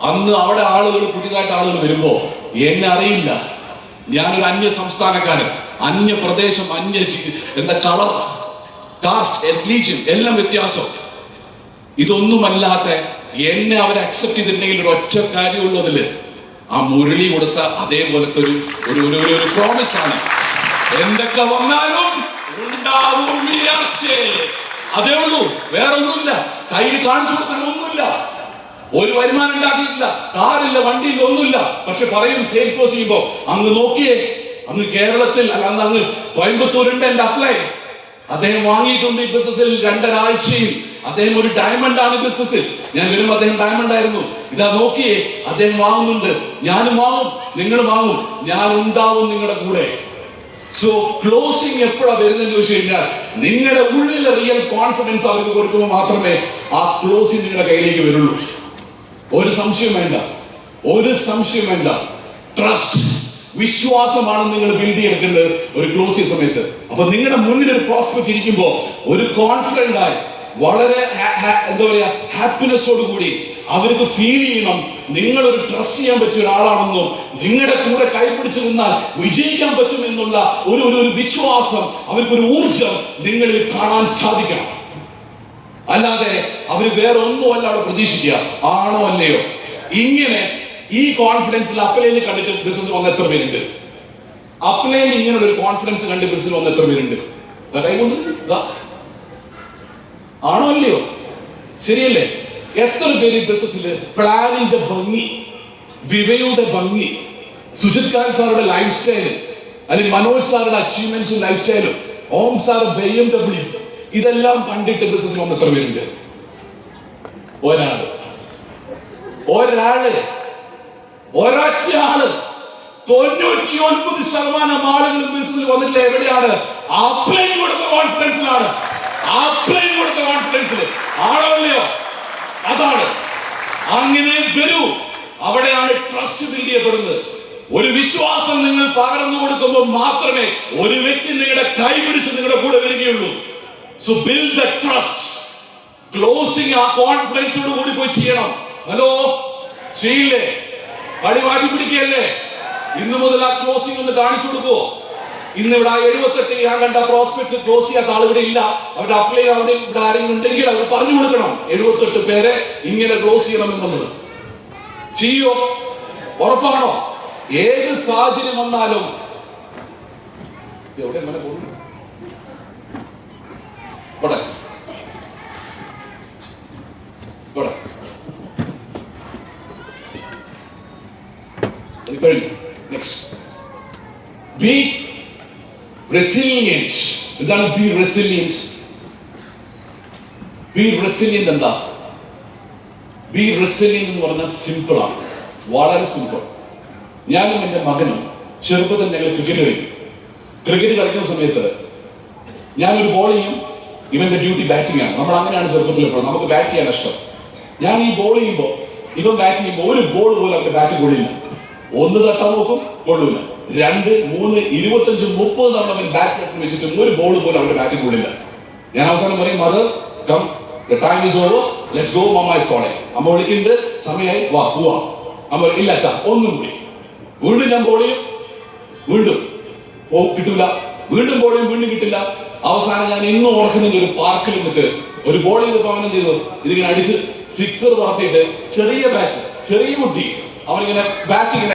അന്ന് അവിടെ ആളുകൾ പുതിയതായിട്ട് ആളുകൾ വരുമ്പോ എന്നെ അറിയില്ല, ഞാനൊരു അന്യ സംസ്ഥാനക്കാരൻ, അന്യ പ്രദേശം, എന്താ കളർ, കാസ്റ്റ്, റിലീജിയൻ എല്ലാം വ്യത്യാസം. ഇതൊന്നുമല്ലാത്ത എന്നെ അവർ അക്സെപ്റ്റ് ചെയ്തിട്ടുണ്ടെങ്കിൽ ഒരു ഒറ്റ കാര്യമുള്ളൂ, അതില് ആ മുരളി കൊടുത്ത അതേപോലത്തെ ഒരു പ്രോമിസ് ആണ്. എന്തൊക്കെ വന്നാലും ഉണ്ടാവും അതേ ഉള്ളൂ, വേറെ ഒന്നുമില്ല. കയ്യിൽ കാണിച്ചു കൊടുക്കാൻ ഒന്നുമില്ല, ഒരു വരുമാനം ഉണ്ടാക്കിയിട്ടില്ല, കാറില്ല, വണ്ടിയില്ല, ഒന്നുമില്ല. പക്ഷെ പറയും സെയിൽസ് ക്ലോസ് ചെയ്യുമ്പോ, അങ്ങ് നോക്കിയേ, അങ്ങ് കേരളത്തിൽ അല്ല, അങ്ങ് കോയമ്പത്തൂരുണ്ട് എന്റെ അപ്ലൈ, അദ്ദേഹം വാങ്ങിയിട്ടുണ്ട് ഈ ബിസിനസ്സിൽ 2.5 ആഴ്ചയിൽ. അദ്ദേഹം ഒരു ഡയമണ്ട് ആണ് ബിസിനസ്സിൽ. ഞാൻ വരുമ്പോ അദ്ദേഹം ഡയമണ്ട് ആയിരുന്നു. ഇതാ നോക്കിയേ, അദ്ദേഹം വാങ്ങുന്നുണ്ട്, ഞാനും വാങ്ങും, നിങ്ങൾ വാങ്ങും, ഞാൻ ഉണ്ടാവും നിങ്ങളുടെ കൂടെ. സോ ക്ലോസിംഗ് എപ്പോഴാണ് വരുന്നതെന്ന് ചോദിച്ചു കഴിഞ്ഞാൽ, നിങ്ങളുടെ ഉള്ളിലെ റിയൽ കോൺഫിഡൻസ് അവർക്ക് കൊടുക്കുമ്പോൾ മാത്രമേ ആ ക്ലോസിംഗ് നിങ്ങളുടെ കയ്യിലേക്ക് വരുള്ളൂ. ഒരു സംശയം വേണ്ട, ഒരു സംശയം വേണ്ട. ട്രസ്റ്റ്, വിശ്വാസമാണ് നിങ്ങൾ ബിൽഡ് ചെയ്യേണ്ടത് ഒരു ക്ലോസിംഗ് സമയത്ത്. അപ്പൊ നിങ്ങളുടെ മുന്നിൽ ഒരു പ്രോസ്പെക്ട് ഇരിക്കുമ്പോൾ ഒരു കോൺഫിഡന്റ് ആയി, വളരെ എന്താ പറയാ, ഹാപ്പിനെസ്സോട് കൂടി അവർക്ക് ഫീൽ ചെയ്യണം നിങ്ങൾ ഒരു ട്രസ്റ്റ് ചെയ്യാൻ പറ്റിയ ഒരാളാണെന്നും നിങ്ങളുടെ കൂടെ കൈപിടിച്ചു നിന്നാൽ വിജയിക്കാൻ പറ്റുമെന്നുള്ള ഒരു വിശ്വാസം, അവർക്കൊരു ഊർജം നിങ്ങളിൽ കാണാൻ സാധിക്കണം. അല്ലാതെ അവർ വേറെ ഒന്നുമല്ല അവിടെ പ്രതീക്ഷിക്കുക, ആണോ അല്ലയോ. ഇങ്ങനെ ഈ കോൺഫിഡൻസിൽ അപ്ലൈയിൽ കണ്ടിട്ട് ബിസിനസ് വന്ന എത്ര പേരുണ്ട്? അപ്ലൈയിൽ ഇങ്ങനെ ഒരു കോൺഫിഡൻസ് കണ്ട് ബിസിനസ് വന്ന എത്ര പേരുണ്ട്? ആണോ അല്ലയോ? ശരിയല്ലേ? എത്ര പേര് ബിസിനസ്സിൽ പ്ലാനിന്റെ ഭംഗി, വിവയുടെ ഭംഗി, സുജിത് ഖാൻ സാറുടെ ലൈഫ് സ്റ്റൈല്, അല്ലെങ്കിൽ മനോജ് സാറുടെ അച്ചീവ്മെന്റ്സും ലൈഫ് സ്റ്റൈലും, ഓം സാർ BMW, ഇതെല്ലാം കണ്ടിട്ട് ബിസിനസ് വന്ന എത്ര പേരുണ്ട്? ഒരാള്, ഒരൊറ്റ ആള്. 99% ആളുകൾ ബിസിനസ്സിൽ വന്നിട്ടില്ല. എവിടെയാണ്? അപ്ലൈ കൊടുത്ത കോൺഫിഡൻസിലാണ്. അപ്ലൈ കൊടുത്ത കോൺഫിഡൻസിൽ. ആണോ അല്ലയോ? അതാണ്. അങ്ങനെ വരൂ. അവിടെയാണ് ട്രസ്റ്റ് ബിൽഡ് ചെയ്യപ്പെടുന്നത്. ഒരു വിശ്വാസം നിങ്ങൾ പകർന്നു കൊടുക്കുമ്പോൾ മാത്രമേ ഒരു വ്യക്തി നിങ്ങളുടെ കൈപിടിച്ച് നിങ്ങളുടെ കൂടെ വരികയുള്ളൂ. So build the trust. Closing ആ കോൺഫിഡൻസോട് കൂടി പോയി ചെയ്യണം. ഹലോ, ചെയ്യില്ലേ? കളി മാറ്റി പിടിക്കുകയല്ലേ? ഇന്നു മുതൽ ആ ക്ലോസിംഗ് ഒന്ന് കാണിച്ചു കൊടുക്കുവോ? ഇന്ന് ഇവിടെ 78 ഞാൻ കണ്ട പ്രോസ്പെക്ട്സ് ക്ലോസ് ചെയ്യാത്ത ആളിവിടെ ഇല്ല. അവരുടെ അപ്ലൈ അവിടെ ഇവിടെ ആരെങ്കിലും ഉണ്ടെങ്കിൽ അവർ പറഞ്ഞു കൊടുക്കണം, 78 പേരെ ഇങ്ങനെ ക്ലോസ് ചെയ്യണം എന്നുള്ളത്. ചെയ്യോ? ഉറപ്പാണോ? ഏത് സാഹചര്യം വന്നാലും എവിടെ എങ്ങനെ പോകുന്നു? Be resilient. എന്താണ് be resilient? Be resilient എന്താ? Be resilient എന്ന് പറഞ്ഞാൽ സിമ്പിൾ ആണ്, വളരെ സിമ്പിൾ. ഞാനും എൻ്റെ മകനും ചെറുപ്പത്തിൽ ഞങ്ങൾ ക്രിക്കറ്റ് കളിക്കുന്ന സമയത്ത് ഞാനൊരു ബോൾ ചെയ്യും, ഇവന്റെ ഡ്യൂട്ടി ബാറ്റിംഗ് ആണ്. നമ്മൾ അങ്ങനെയാണ് ചെറുപ്പത്തിൽ ഇപ്പോൾ, നമുക്ക് ബാറ്റ് ചെയ്യാൻ ഇഷ്ടം. ഞാൻ ഈ ബോൾ ചെയ്യുമ്പോൾ ഇവൻ ബാറ്റ് ചെയ്യുമ്പോൾ ഒരു ബോൾ പോലും അവന്റെ ബാറ്റ് കൊള്ളില്ല. 1 തട്ടാൻ നോക്കും, കൊള്ളൂല. 2, 3, 25, 30 തവണ അവൻ ബാറ്റ് വെച്ചിട്ടും ഒരു ബോൾ പോലും അവന്റെ ബാറ്റ് കൊള്ളില്ല. ഞാൻ അവസാനം പറയും, mother come, the time is over, let's go, mama is calling. അമ്മ വിളിക്കുന്നത്, സമയമായി, വാ പോവാ. അമ്മ ഇല്ല അച്ഛാ, ഒന്നും കൂടി. വീണ്ടും ഞാൻ ബോൾ ചെയ്യും, വീണ്ടും കിട്ടൂല, വീണ്ടും ബോൾ ചെയ്യും, വീണ്ടും കിട്ടില്ല. അവസാനം ഞാൻ ഇന്നും ഓർക്കുന്നത്, ഒരു പാർക്കിൽ നിന്നിട്ട് ഒരു ബോൾ ചെയ്തപ്പോൾ അവൻ എന്ത് ചെയ്തു, ഇതിങ്ങനെ അടിച്ച് 6 പറത്തിയിട്ട് ചെറിയ ബാറ്റ്, ചെറിയ കുട്ടി, അവനിങ്ങനെ ബാറ്റ്